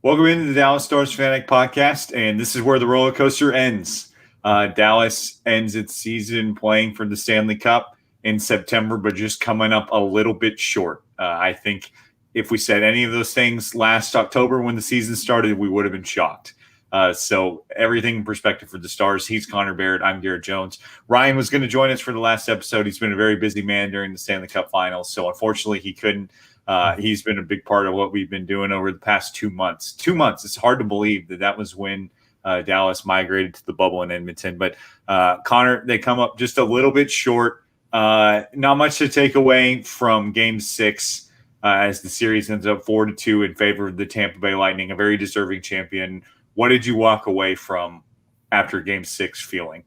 Welcome into the Dallas Stars Fanatic podcast, and this is where the roller coaster ends. Dallas ends its season playing for the Stanley Cup in September, but just coming up a little bit short. I think if we said any of those things last October when the season started, we would have been shocked. So everything in perspective for the Stars. He's Connor Baird. I'm Garrett Jones. Ryan was going to join us for the last episode. He's been a very busy man during the Stanley Cup Finals, so unfortunately he couldn't. He's been a big part of what we've been doing over the past 2 months. 2 months. It's hard to believe that was when Dallas migrated to the bubble in Edmonton. But Connor, they come up just a little bit short. Not much to take away from Game 6 as the series ends up 4-2 in favor of the Tampa Bay Lightning, a very deserving champion. What did you walk away from after Game 6 feeling?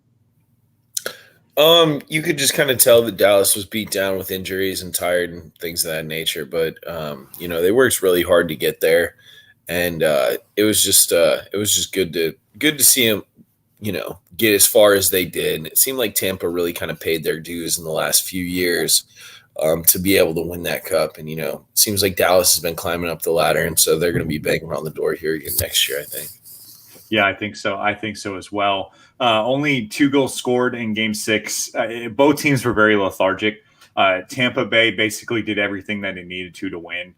You could just kind of tell that Dallas was beat down with injuries and tired and things of that nature. But they worked really hard to get there, and it was just good to see them, get as far as they did. And it seemed like Tampa really kind of paid their dues in the last few years to be able to win that cup. And it seems like Dallas has been climbing up the ladder, and so they're going to be banging on the door here again next year, I think. Yeah, I think so. I think so as well. Only 2 goals scored in Game 6. Both teams were very lethargic. Tampa Bay basically did everything that it needed to win.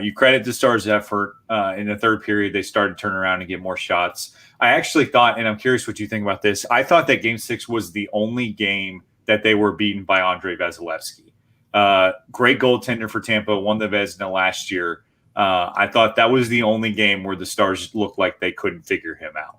You credit the Stars' effort. In the third period, they started to turn around and get more shots. I actually thought, and I'm curious what you think about this, I thought that Game 6 was the only game that they were beaten by Andrei Vasilevskiy. Great goaltender for Tampa, won the Vezina last year. I thought that was the only game where the Stars looked like they couldn't figure him out.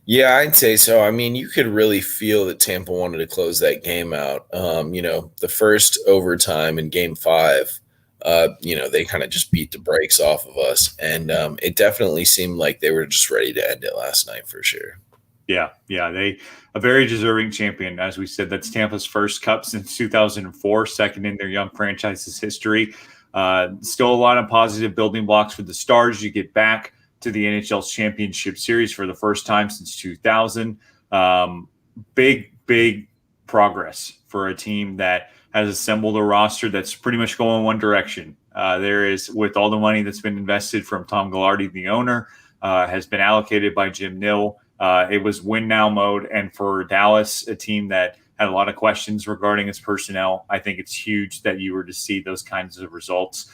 Yeah, I'd say so. I mean, you could really feel that Tampa wanted to close that game out. The first overtime in Game 5, they kind of just beat the brakes off of us. And it definitely seemed like they were just ready to end it last night for sure. Yeah, they a very deserving champion. As we said, that's Tampa's first cup since 2004, second in their young franchise's history. Still a lot of positive building blocks for the Stars. You get back to the NHL's championship series for the first time since 2000. Big progress for a team that has assembled a roster that's pretty much going one direction. There is, with all the money that's been invested from Tom Ghilardi, the owner, has been allocated by Jim Nill. It was win now mode. And for Dallas, a team that had a lot of questions regarding its personnel, I think it's huge that you were to see those kinds of results.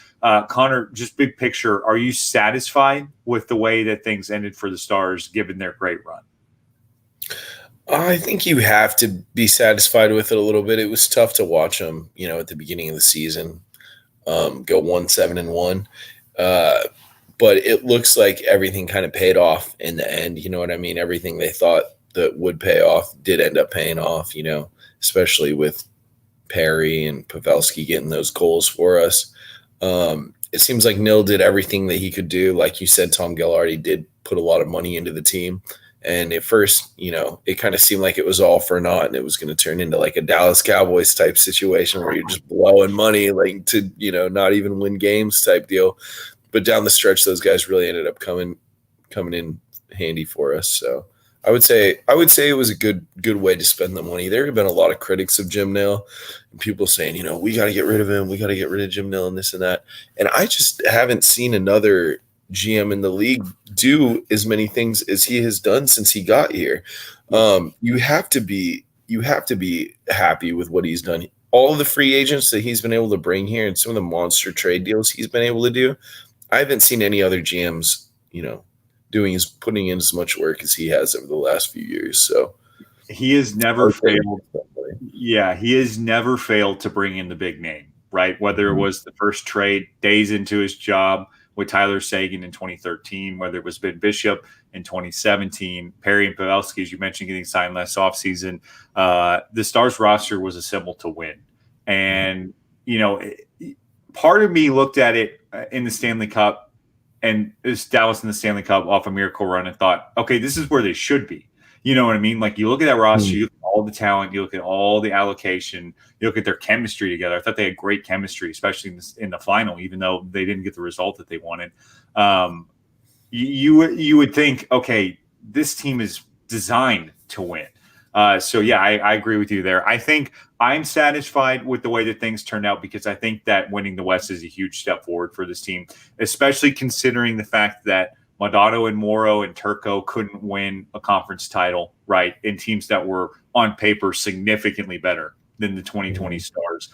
Connor, just big picture, are you satisfied with the way that things ended for the Stars given their great run? I think you have to be satisfied with it a little bit. It was tough to watch them, at the beginning of the season, go 1-7-1. But it looks like everything kind of paid off in the end. You know what I mean? Everything they thought that would pay off did end up paying off, especially with Perry and Pavelski getting those goals for us. It seems like Nill did everything that he could do. Like you said, Tom Ghilardi did put a lot of money into the team. And at first, it kind of seemed like it was all for naught, and it was going to turn into like a Dallas Cowboys type situation where you're just blowing money like to, not even win games type deal. But down the stretch, those guys really ended up coming in handy for us. So I would say it was a good way to spend the money. There have been a lot of critics of Jim Nill and people saying, we got to get rid of him. We got to get rid of Jim Nill and this and that. And I just haven't seen another GM in the league do as many things as he has done since he got here. You have to be happy with what he's done. All of the free agents that he's been able to bring here and some of the monster trade deals he's been able to do, I haven't seen any other GMs, putting in as much work as he has over the last few years. So he has never failed. Yeah, he has never failed to bring in the big name, right? Whether it was the first trade days into his job with Tyler Seguin in 2013, whether it was Ben Bishop in 2017, Perry and Pavelski, as you mentioned, getting signed last offseason. The Stars roster was assembled to win. And, part of me looked at it in the Stanley Cup, and it's Dallas in the Stanley Cup off a miracle run, and thought, okay, this is where they should be. You know what I mean? Like, you look at that roster, you look at all the talent, you look at all the allocation, you look at their chemistry together. I thought they had great chemistry, especially in the final, even though they didn't get the result that they wanted. You would think, okay, this team is designed to win. So yeah, I agree with you there. I think I'm satisfied with the way that things turned out because I think that winning the West is a huge step forward for this team, especially considering the fact that Madado and Moro and Turco couldn't win a conference title, right? In teams that were on paper significantly better than the 2020 Stars.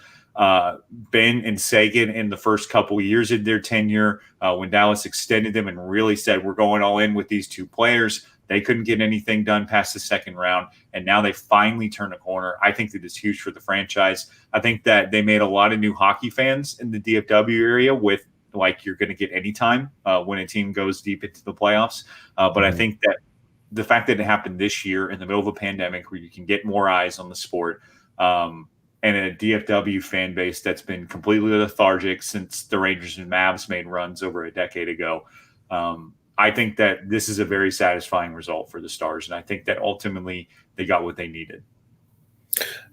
Ben and Sagan in the first couple of years of their tenure, when Dallas extended them and really said, we're going all in with these two players, they couldn't get anything done past the second round. And now they finally turn a corner. I think that is huge for the franchise. I think that they made a lot of new hockey fans in the DFW area with, like, you're going to get any time when a team goes deep into the playoffs. But I think that the fact that it happened this year in the middle of a pandemic where you can get more eyes on the sport, and a DFW fan base that's been completely lethargic since the Rangers and Mavs made runs over a decade ago. I think that this is a very satisfying result for the Stars, and I think that ultimately they got what they needed.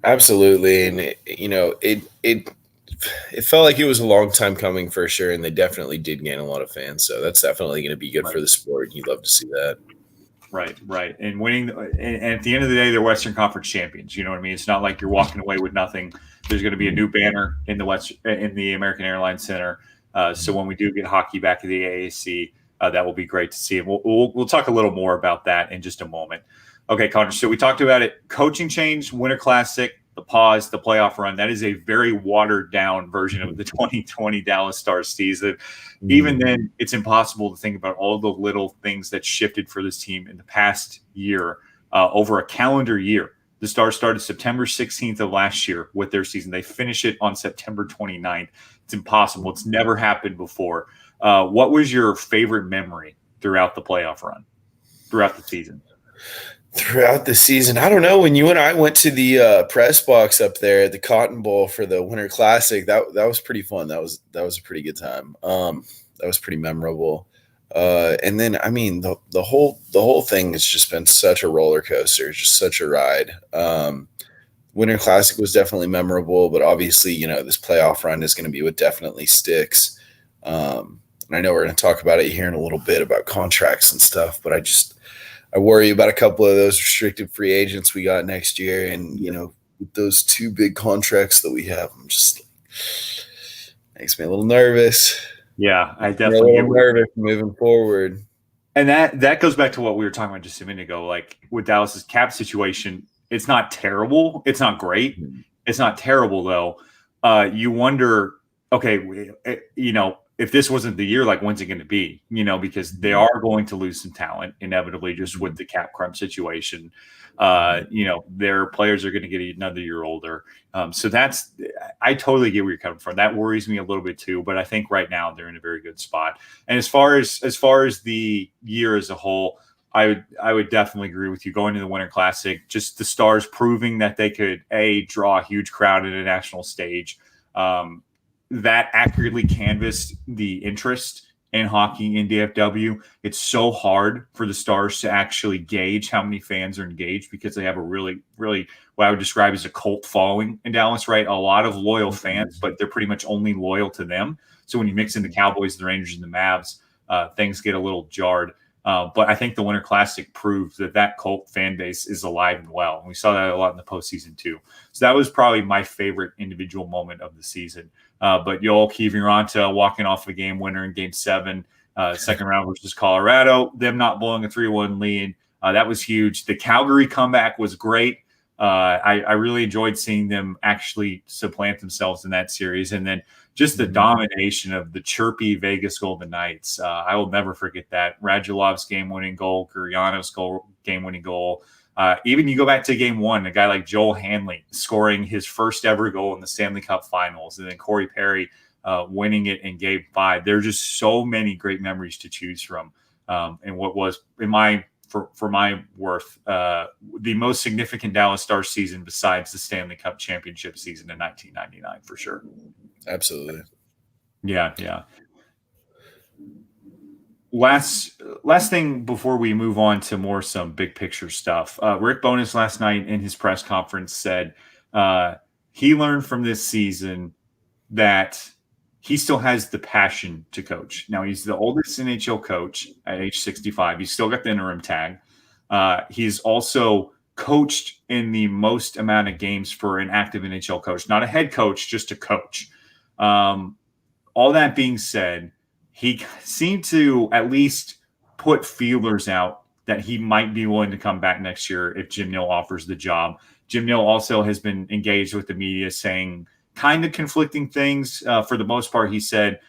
Absolutely, and it felt like it was a long time coming for sure, and they definitely did gain a lot of fans. So that's definitely going to be good for the sport. You'd love to see that. Right. And winning, and at the end of the day, they're Western Conference champions. You know what I mean? It's not like you're walking away with nothing. There's going to be a new banner in the American Airlines Center. So when we do get hockey back to the AAC, that will be great to see. And we'll talk a little more about that in just a moment. Okay, Connor. So we talked about it: coaching change, Winter Classic, the pause, the playoff run. That is a very watered down version of the 2020 Dallas Stars season. Even then, it's impossible to think about all the little things that shifted for this team in the past year, over a calendar year. The Stars started September 16th of last year with their season. They finish it on September 29th. It's impossible. It's never happened before. What was your favorite memory throughout the playoff run, throughout the season? Throughout the season, I don't know. When you and I went to the press box up there at the Cotton Bowl for the Winter Classic, that was pretty fun. That was a pretty good time. That was pretty memorable. And then, I mean, the whole thing has just been such a roller coaster, just such a ride. Winter Classic was definitely memorable, but obviously, this playoff run is going to be what definitely sticks. And I know we're going to talk about it here in a little bit about contracts and stuff, but I worry about a couple of those restricted free agents we got next year. And, with those two big contracts that we have, I'm just makes me a little nervous. Yeah, I definitely get nervous moving forward. And that goes back to what we were talking about just a minute ago. Like with Dallas's cap situation, it's not terrible. It's not great. It's not terrible, though. You wonder, okay, if this wasn't the year, like, when's it going to be? Because they are going to lose some talent inevitably just with the cap crunch situation. Their players are going to get another year older. So I totally get where you're coming from. That worries me a little bit too, but I think right now they're in a very good spot. And as far as the year as a whole, I would definitely agree with you. Going to the Winter Classic, just the Stars proving that they could draw a huge crowd at a national stage. That accurately canvassed the interest in hockey in DFW. It's so hard for the Stars to actually gauge how many fans are engaged because they have a really, really what I would describe as a cult following in Dallas, right? A lot of loyal fans, but they're pretty much only loyal to them. So when you mix in the Cowboys, the Rangers, and the Mavs, things get a little jarred. But I think the Winter Classic proved that cult fan base is alive and well. And we saw that a lot in the postseason too. So that was probably my favorite individual moment of the season. But Joel Kiviranta walking off a game winner in Game 7, second round versus Colorado, them not blowing a 3-1 lead. That was huge. The Calgary comeback was great. I really enjoyed seeing them actually supplant themselves in that series. And then just the domination of the chirpy Vegas Golden Knights. I will never forget that. Radulov's game-winning goal, Gurianov's game-winning goal. Even you go back to Game 1, a guy like Joel Hanley scoring his first ever goal in the Stanley Cup Finals, and then Corey Perry winning it in Game 5. There are just so many great memories to choose from. And what was, for my worth, the most significant Dallas Stars season besides the Stanley Cup championship season in 1999, for sure. Absolutely. Yeah. Last thing before we move on to some big picture stuff. Rick Bowness last night in his press conference said he learned from this season that he still has the passion to coach. Now, he's the oldest NHL coach at age 65. He's still got the interim tag. He's also coached in the most amount of games for an active NHL coach, not a head coach, just a coach. All that being said, he seemed to at least put feelers out that he might be willing to come back next year if Jim Nill offers the job. Jim Nill also has been engaged with the media saying kind of conflicting things. For the most part, he said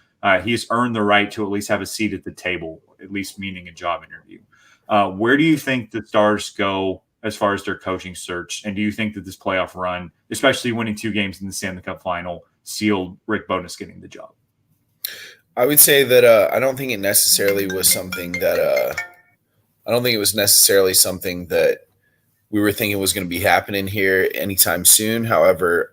he has earned the right to at least have a seat at the table, at least meaning a job interview. Where do you think the Stars go as far as their coaching search? And do you think that this playoff run, especially winning 2 games in the Stanley Cup final, sealed Rick Bowness getting the job? I would say that I don't think it necessarily was something that I don't think it was necessarily something that we were thinking was going to be happening here anytime soon. However,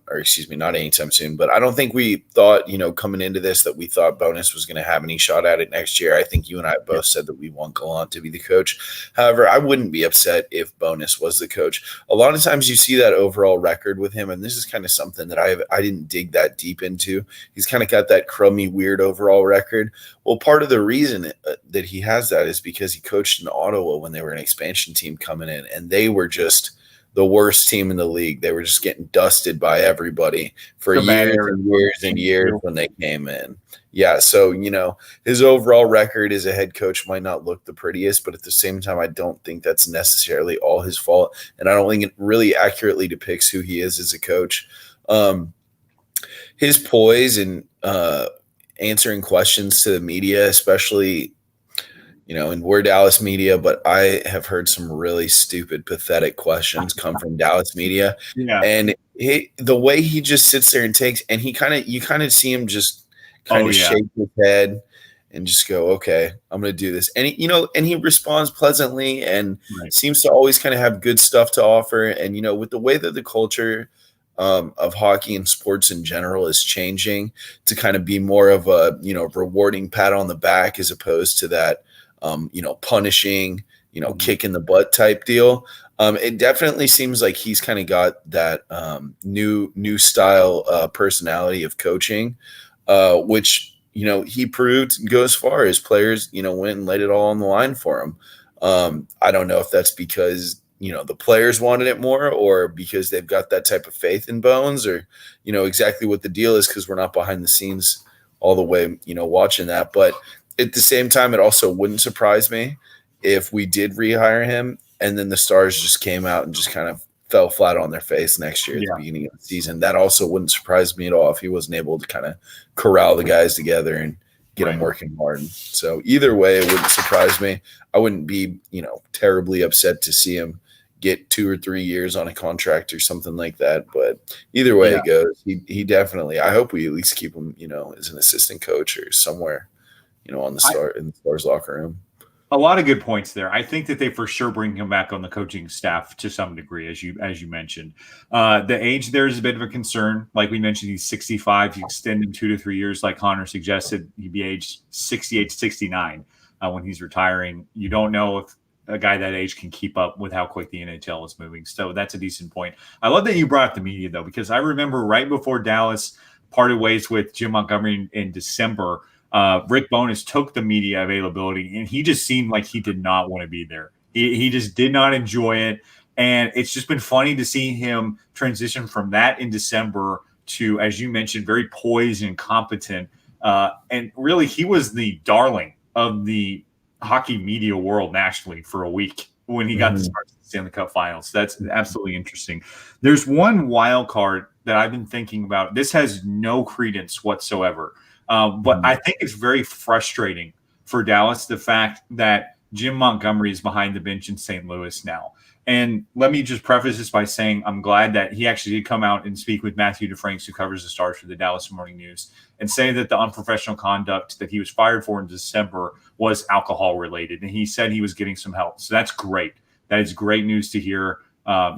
or excuse me, not anytime soon, but I don't think we thought, coming into this that we thought Bowness was going to have any shot at it next year. I think you and I both said that we want Gallant to be the coach. However, I wouldn't be upset if Bowness was the coach. A lot of times you see that overall record with him, and this is kind of something that I didn't dig that deep into. He's kind of got that crummy, weird overall record. Well, part of the reason that he has that is because he coached in Ottawa when they were an expansion team coming in, and they were just the worst team in the league. They were just getting dusted by everybody for years and years and years when they came in. Yeah, so, his overall record as a head coach might not look the prettiest, but at the same time, I don't think that's necessarily all his fault, and I don't think it really accurately depicts who he is as a coach. His poise and answering questions to the media, especially, and we're Dallas media, but I have heard some really stupid, pathetic questions come from Dallas media. Yeah. And the way he just sits there and takes, and you kind of see him just kind of shake his head and just go, okay, I'm going to do this. And he responds pleasantly and seems to always kind of have good stuff to offer. And, with the way that the culture of hockey and sports in general is changing to kind of be more of a, rewarding pat on the back as opposed to that, punishing, kick in the butt type deal. It definitely seems like he's kind of got that new style personality of coaching, which, he proved and goes far. His players, went and laid it all on the line for him. I don't know if that's because the players wanted it more or because they've got that type of faith in Bones or, exactly what the deal is because we're not behind the scenes all the way, watching that. But at the same time, it also wouldn't surprise me if we did rehire him and then the Stars just came out and just kind of fell flat on their face next year at the beginning of the season. That also wouldn't surprise me at all if he wasn't able to kind of corral the guys together and get them working hard. So either way, it wouldn't surprise me. I wouldn't be, terribly upset to see him get 2 or 3 years on a contract or something like that. But either way it goes, he definitely, I hope we at least keep him, as an assistant coach or somewhere, on the in the Stars locker room. A lot of good points there. I think that they for sure bring him back on the coaching staff to some degree, as you mentioned. The age there is a bit of a concern. Like we mentioned, he's 65. You extend him 2 to 3 years, like Connor suggested, he'd be aged 68 to 69 when he's retiring. You don't know if a guy that age can keep up with how quick the NHL is moving. So that's a decent point. I love that you brought up the media, though, because I remember right before Dallas parted ways with Jim Montgomery in December, Rick Bowness took the media availability, and he just seemed like he did not want to be there. He just did not enjoy it. And it's just been funny to see him transition from that in December to, as you mentioned, very poised and competent. And really, he was the darling of the hockey media world nationally for a week when he got to start the Stanley Cup Finals. That's absolutely interesting. There's one wild card that I've been thinking about. This has no credence whatsoever. But I think it's very frustrating for Dallas, the fact that Jim Montgomery is behind the bench in St. Louis now. And let me just preface this by saying I'm glad that he actually did come out and speak with Matthew DeFranks, who covers the Stars for the Dallas Morning News, and say that the unprofessional conduct that he was fired for in December was alcohol related. And he said he was getting some help. So that's great. That is great news to hear.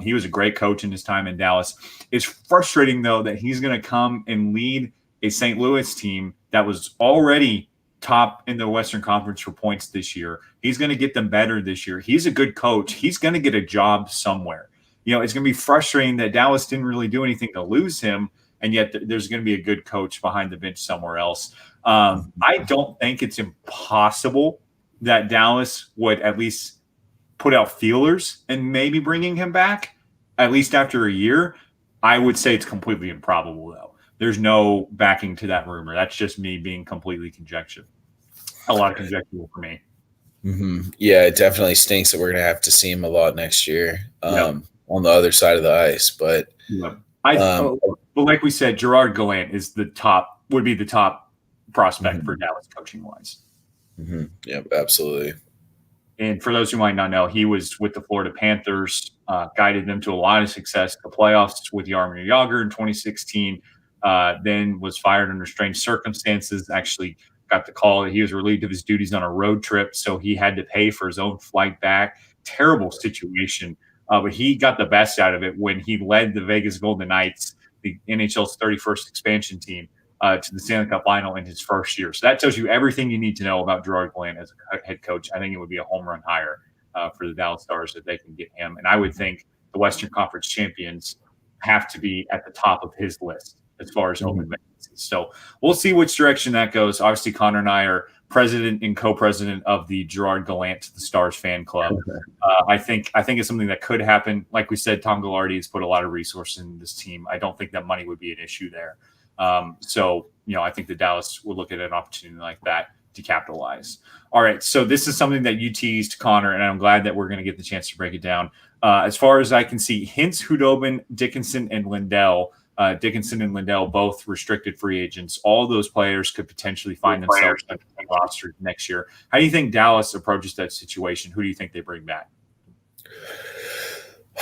He was a great coach in his time in Dallas. It's frustrating, though, that he's going to come and lead a St. Louis team that was already top in the Western Conference for points this year. He's going to get them better this year. He's a good coach. He's going to get a job somewhere. It's going to be frustrating that Dallas didn't really do anything to lose him, and yet there's going to be a good coach behind the bench somewhere else. I don't think it's impossible that Dallas would at least put out feelers and maybe bringing him back, at least after a year. I would say it's completely improbable, though. There's no backing to that rumor. That's just me being completely conjecture. A lot of conjecture for me. Mm-hmm. Yeah, it definitely stinks that we're going to have to see him a lot next year on the other side of the ice. But but like we said, Gerard Gallant would be the top prospect for Dallas coaching wise. Mm-hmm. Yep, absolutely. And for those who might not know, he was with the Florida Panthers, guided them to a lot of success in the playoffs with Jaromir Jagr in 2016, then was fired under strange circumstances, actually got the call that he was relieved of his duties on a road trip, so he had to pay for his own flight back. Terrible situation, but he got the best out of it when he led the Vegas Golden Knights, the NHL's 31st expansion team, to the Stanley Cup Final in his first year. So that tells you everything you need to know about Gerard Gallant as a head coach. I think it would be a home run hire for the Dallas Stars if they can get him. And I would think the Western Conference champions have to be at the top of his list as far as open vacancies. So we'll see which direction that goes. Obviously, Connor and I are president and co-president of the Gerard Gallant to the Stars fan club. I think it's something that could happen. Like we said, Tom Ghilardi has put a lot of resources in this team. I don't think that money would be an issue there. So, I think the Dallas would look at an opportunity like that to capitalize. All right. So this is something that you teased, Connor, and I'm glad that we're going to get the chance to break it down. As far as I can see, Hintz, Khudobin, Dickinson, and Lindell. Dickinson and Lindell, both restricted free agents. All those players could potentially find themselves on the roster next year. How do you think Dallas approaches that situation? Who do you think they bring back?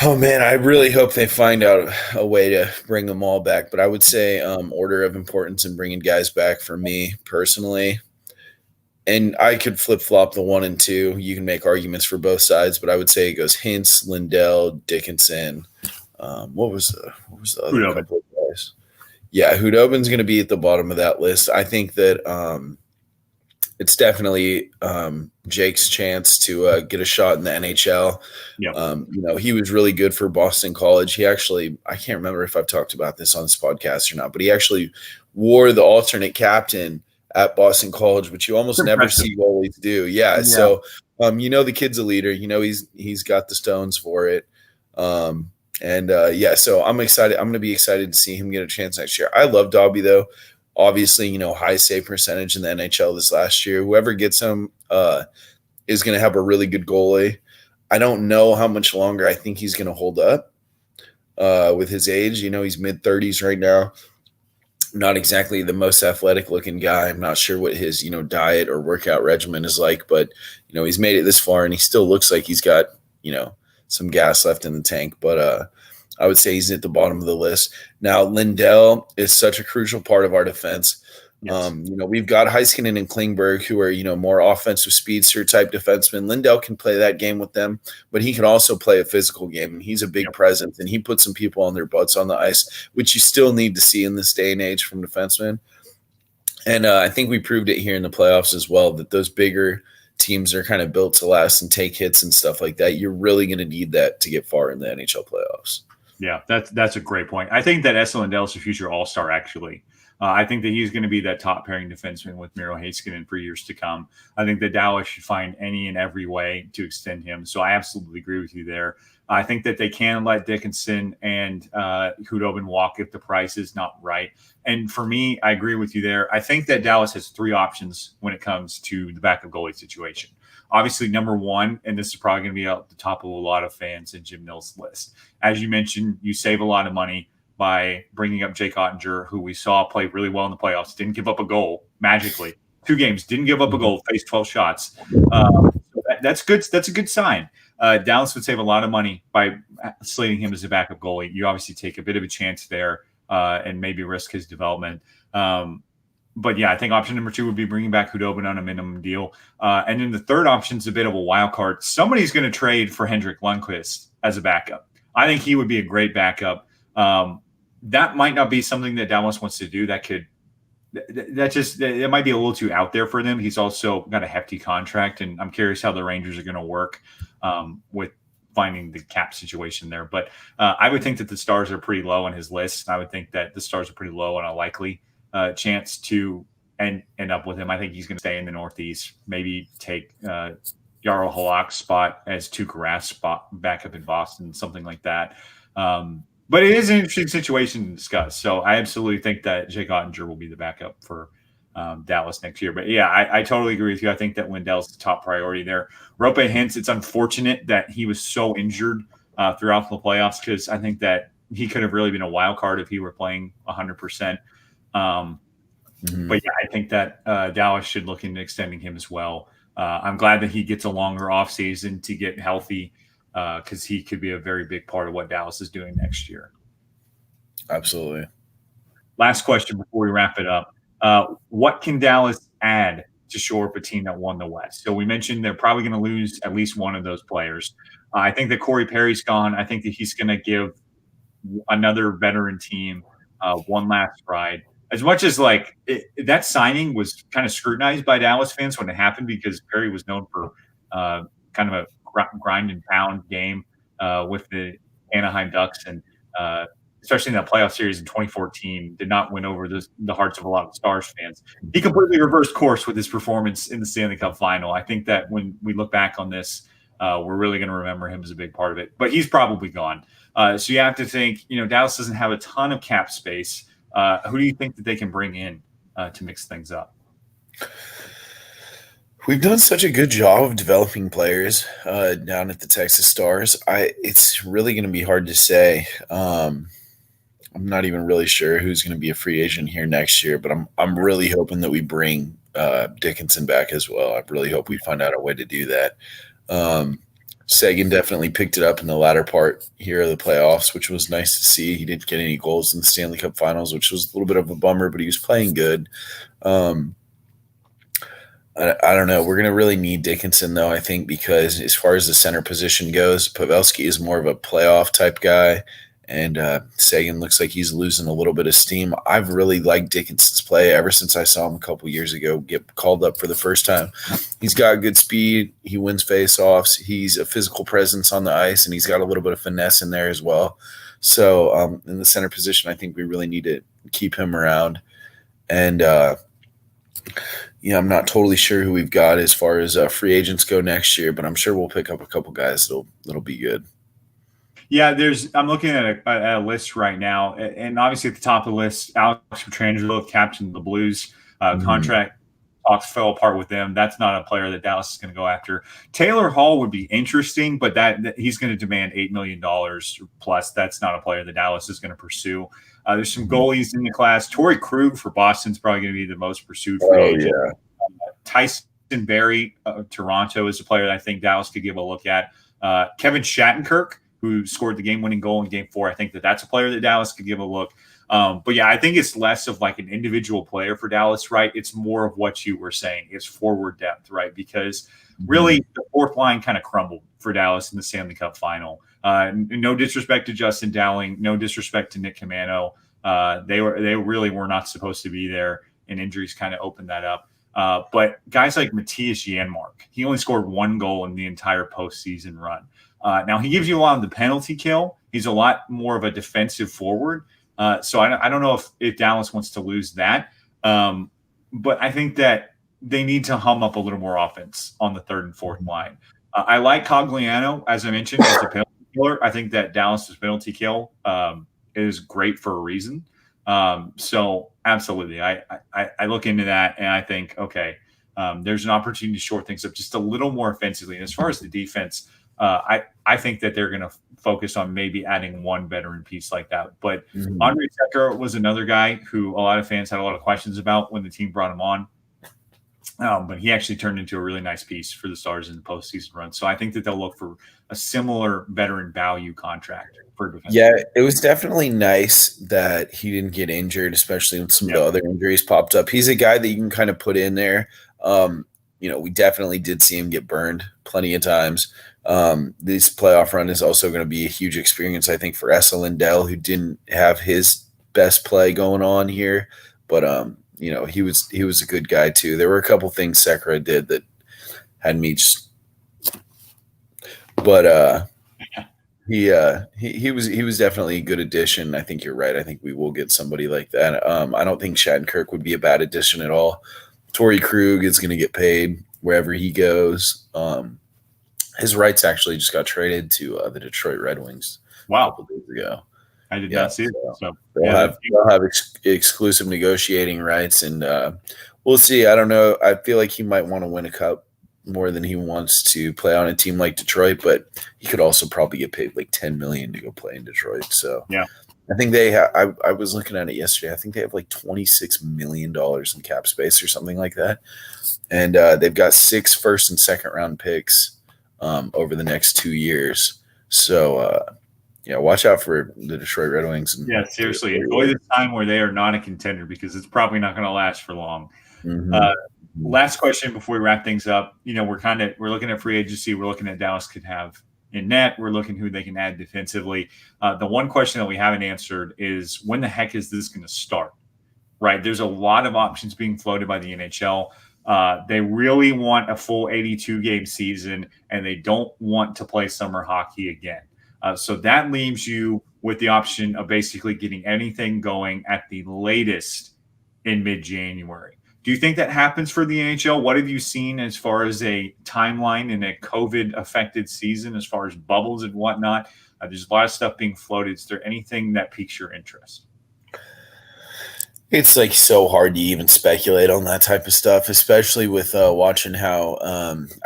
Oh, man, I really hope they find out a way to bring them all back. But I would say order of importance in bringing guys back for me personally. And I could flip-flop the 1 and 2. You can make arguments for both sides, but I would say it goes Hintz, Lindell, Dickinson. What was the other couple of guys? Yeah, Khudobin's going to be at the bottom of that list. I think that it's definitely Jake's chance to get a shot in the NHL. Yep. He was really good for Boston College. He actually, I can't remember if I've talked about this on this podcast or not, but he actually wore the alternate captain at Boston College, which you almost never see goalies do. Yeah. So, the kid's a leader. He's got the stones for it. So I'm excited. I'm going to be excited to see him get a chance next year. I love Dobby, though. Obviously, high save percentage in the NHL this last year. Whoever gets him is going to have a really good goalie. I don't know how much longer I think he's going to hold up with his age. He's mid-30s right now. Not exactly the most athletic-looking guy. I'm not sure what his, diet or workout regimen is like, but, he's made it this far, and he still looks like he's got, some gas left in the tank. But I would say he's at the bottom of the list. Now, Lindell is such a crucial part of our defense. Yes. We've got Heiskanen and Klingberg, who are, more offensive speedster type defensemen. Lindell can play that game with them, but he can also play a physical game. And he's a big presence, and he puts some people on their butts on the ice, which you still need to see in this day and age from defensemen. And I think we proved it here in the playoffs as well, that those bigger teams are kind of built to last and take hits and stuff like that. You're really going to need that to get far in the NHL playoffs. Yeah, that's a great point. I think that Esa Lindell's a future all-star, actually. I think that he's going to be that top pairing defenseman with Miro Heiskanen for years to come. I think that Dallas should find any and every way to extend him. So I absolutely agree with you there. I think that they can let Dickinson and Khudobin walk if the price is not right. And for me, I agree with you there. I think that Dallas has 3 options when it comes to the backup goalie situation. Obviously, number one, and this is probably going to be at the top of a lot of fans in Jim Nill's list. As you mentioned, you save a lot of money by bringing up Jake Ottinger, who we saw play really well in the playoffs, didn't give up a goal magically. 2 games, didn't give up a goal, faced 12 shots. That's good. That's a good sign. Dallas would save a lot of money by slating him as a backup goalie. You obviously take a bit of a chance there and maybe risk his development. But yeah, I think option number 2 would be bringing back Khudobin on a minimum deal. And then the third option is a bit of a wild card. Somebody's going to trade for Henrik Lundqvist as a backup. I think he would be a great backup. That might not be something that Dallas wants to do. It might be a little too out there for them. He's also got a hefty contract, and I'm curious how the Rangers are going to work with finding the cap situation there. But I would think that the Stars are pretty low on his list. I would think that the Stars are pretty low on a likely chance to end up with him. I think he's going to stay in the Northeast, maybe take Yarrow Halak's spot as Tuukka Rask's spot back up in Boston, something like that. But it is an interesting situation to discuss. So I absolutely think that Jake Ottinger will be the backup for Dallas next year. But yeah, I totally agree with you. I think that Wendell's the top priority there. Rope Hintz, it's unfortunate that he was so injured throughout the playoffs, because I think that he could have really been a wild card if he were playing 100%. But yeah, I think that Dallas should look into extending him as well. I'm glad that he gets a longer offseason to get healthy, because he could be a very big part of what Dallas is doing next year. Absolutely. Last question before we wrap it up. What can Dallas add to shore up a team that won the West? So we mentioned they're probably going to lose at least one of those players. I think that Corey Perry's gone. I think that he's going to give another veteran team one last ride. As much as that signing was kind of scrutinized by Dallas fans when it happened, because Perry was known for kind of a grind and pound game with the Anaheim Ducks, and especially in that playoff series in 2014, did not win over the hearts of a lot of Stars fans. He completely reversed course with his performance in the Stanley Cup final. I think that when we look back on this, we're really going to remember him as a big part of it. But he's probably gone. So you have to think, Dallas doesn't have a ton of cap space. Who do you think that they can bring in to mix things up? We've done such a good job of developing players down at the Texas Stars. It's really going to be hard to say. I'm not even really sure who's going to be a free agent here next year, but I'm really hoping that we bring Dickinson back as well. I really hope we find out a way to do that. Seguin definitely picked it up in the latter part here of the playoffs, which was nice to see. He didn't get any goals in the Stanley Cup Finals, which was a little bit of a bummer, but he was playing good. I don't know. We're going to really need Dickinson, though, I think, because as far as the center position goes, Pavelski is more of a playoff type guy, and Seguin looks like he's losing a little bit of steam. I've really liked Dickinson's play ever since I saw him a couple years ago get called up for the first time. He's got good speed. He wins face-offs. He's a physical presence on the ice, and he's got a little bit of finesse in there as well. So in the center position, I think we really need to keep him around. And I'm not totally sure who we've got as far as free agents go next year, but I'm sure we'll pick up a couple guys that'll be good. Yeah, I'm looking at a list right now, and obviously at the top of the list, Alex Pietrangelo, captain of the Blues, contract talks fell apart with them. That's not a player that Dallas is going to go after. Taylor Hall would be interesting, but that he's going to demand $8 million plus. That's not a player that Dallas is going to pursue. There's some goalies in the class. Torrey Krug for Boston's probably going to be the most pursued free agent. Yeah. Tyson Barrie of Toronto is a player that I think Dallas could give a look at. Kevin Shattenkirk, who scored the game-winning goal in Game 4. I think that's a player that Dallas could give a look. But yeah, I think it's less of like an individual player for Dallas, right? It's more of what you were saying. It's forward depth, right? Because really the fourth line kind of crumbled for Dallas in the Stanley Cup final. No disrespect to Justin Dowling, no disrespect to Nick Camano. They really were not supposed to be there, and injuries kind of opened that up. But guys like Matthias Janmark, he only scored one goal in the entire postseason run. Now, he gives you a lot of the penalty kill. He's a lot more of a defensive forward. So I don't know if Dallas wants to lose that. But I think that they need to hum up a little more offense on the third and fourth line. I like Cogliano, as I mentioned, as a penalty killer. I think that Dallas's penalty kill is great for a reason. So absolutely, I look into that and I think, okay, there's an opportunity to shore things up just a little more offensively. And as far as the defense, I think that they're going to focus on maybe adding one veteran piece like that. But Andre Sekera was another guy who a lot of fans had a lot of questions about when the team brought him on. But he actually turned into a really nice piece for the Stars in the postseason run. So I think that they'll look for a similar veteran value contract for defense. Yeah, it was definitely nice that he didn't get injured, especially when some of the other injuries popped up. He's a guy that you can kind of put in there. We definitely did see him get burned plenty of times. This playoff run is also going to be a huge experience, I think, for Esa Lindell, who didn't have his best play going on here. But, he was a good guy, too. There were a couple things Sekera did that had me just – but he was definitely a good addition. I think you're right. I think we will get somebody like that. I don't think Shattenkirk would be a bad addition at all. Torrey Krug is going to get paid wherever he goes. His rights actually just got traded to the Detroit Red Wings a Wow. couple days ago. I did not see it. So they'll have exclusive negotiating rights, and we'll see. I don't know. I feel like he might want to win a cup more than he wants to play on a team like Detroit, but he could also probably get paid like $10 million to go play in Detroit. So yeah, I think they have. I was looking at it yesterday. I think they have like $26 million in cap space or something like that, and they've got 6 first and second round picks over the next 2 years. So. Yeah, watch out for the Detroit Red Wings. Yeah, seriously. Enjoy this time where they are not a contender because it's probably not going to last for long. Last question before we wrap things up. We're looking at free agency. We're looking at Dallas could have in net. We're looking who they can add defensively. The one question that we haven't answered is when the heck is this going to start? Right? There's a lot of options being floated by the NHL. They really want a full 82-game season, and they don't want to play summer hockey again. So that leaves you with the option of basically getting anything going at the latest in mid-January. Do you think that happens for the NHL? What have you seen as far as a timeline in a COVID-affected season, as far as bubbles and whatnot? There's a lot of stuff being floated. Is there anything that piques your interest? It's like so hard to even speculate on that type of stuff, especially with watching how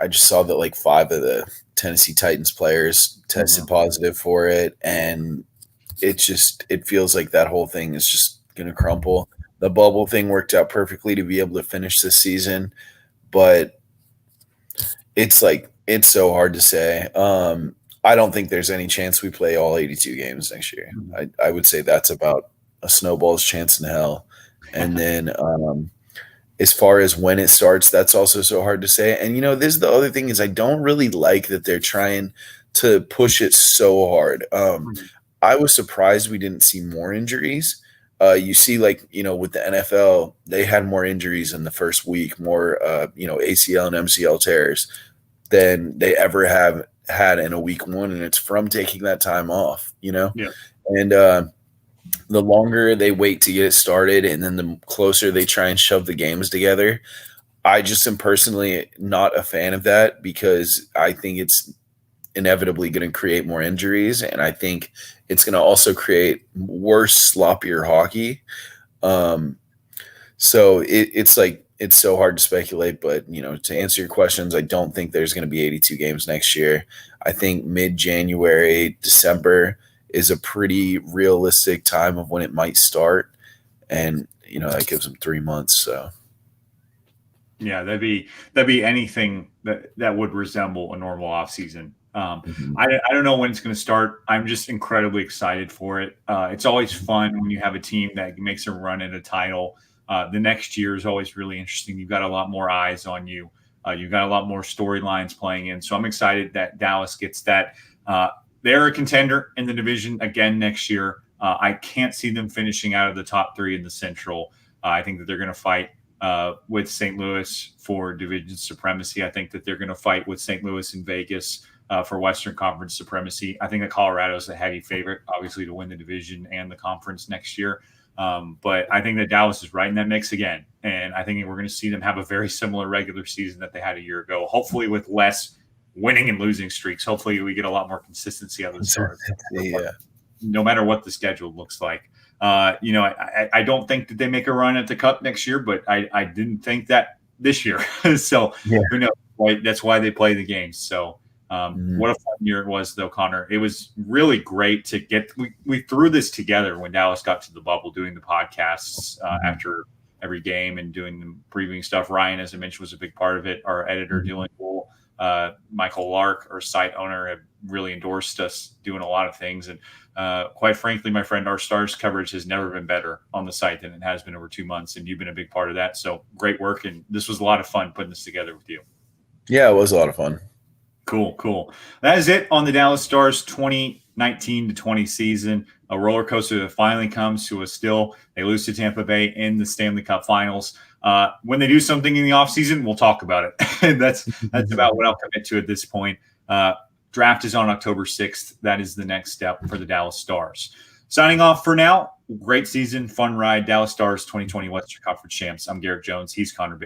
I just saw that like 5 of the Tennessee Titans players tested positive for it, and it feels like that whole thing is just going to crumple. The bubble thing worked out perfectly to be able to finish this season, but it's so hard to say. I don't think there's any chance we play all 82 games next year. I would say that's about a snowball's chance in hell. And then as far as when it starts, that's also so hard to say. And, this is the other thing is I don't really like that they're trying to push it so hard. I was surprised we didn't see more injuries. You see, with the NFL, they had more injuries in the first week, more, ACL and MCL tears than they ever have had in a week 1. And it's from taking that time off, Yeah. And, the longer they wait to get it started and then the closer they try and shove the games together, I just am personally not a fan of that because I think it's inevitably going to create more injuries, and I think it's going to also create worse, sloppier hockey. So it's so hard to speculate, but to answer your questions, I don't think there's going to be 82 games next year. I think mid-January, December is a pretty realistic time of when it might start. And, that gives them 3 months. So. Yeah, that'd be anything that would resemble a normal off season. I don't know when it's going to start. I'm just incredibly excited for it. It's always fun when you have a team that makes a run at a title. The next year is always really interesting. You've got a lot more eyes on you. You've got a lot more storylines playing in. So I'm excited that Dallas gets that. They're a contender in the division again next year. I can't see them finishing out of the top 3 in the Central. I think that they're going to fight with St. Louis for division supremacy. I think that they're going to fight with St. Louis and Vegas for Western Conference supremacy. I think that Colorado is a heavy favorite, obviously, to win the division and the conference next year. But I think that Dallas is right in that mix again. And I think we're going to see them have a very similar regular season that they had a year ago, hopefully with less winning and losing streaks. Hopefully we get a lot more consistency out of the start. Yeah. No matter what the schedule looks like. I don't think that they make a run at the Cup next year, but I didn't think that this year. So who knows? Right? That's why they play the games. So what a fun year it was, though, Connor. It was really great to get – we threw this together when Dallas got to the bubble, doing the podcasts after every game and doing the previewing stuff. Ryan, as I mentioned, was a big part of it. Our editor, Dylan Wool, Michael Lark, our site owner, have really endorsed us doing a lot of things. And quite frankly, my friend, our Stars coverage has never been better on the site than it has been over 2 months. And you've been a big part of that. So great work. And this was a lot of fun putting this together with you. Yeah, it was a lot of fun. Cool. That is it on the Dallas Stars 2019-20 season. A roller coaster that finally comes to a still. They lose to Tampa Bay in the Stanley Cup Finals. When they do something in the offseason, we'll talk about it. That's about what I'll commit to at this point. Draft is on October 6th. That is the next step for the Dallas Stars. Signing off for now. Great season, fun ride. Dallas Stars 2020 Western Conference champs. I'm Garrett Jones. He's Connor Baird.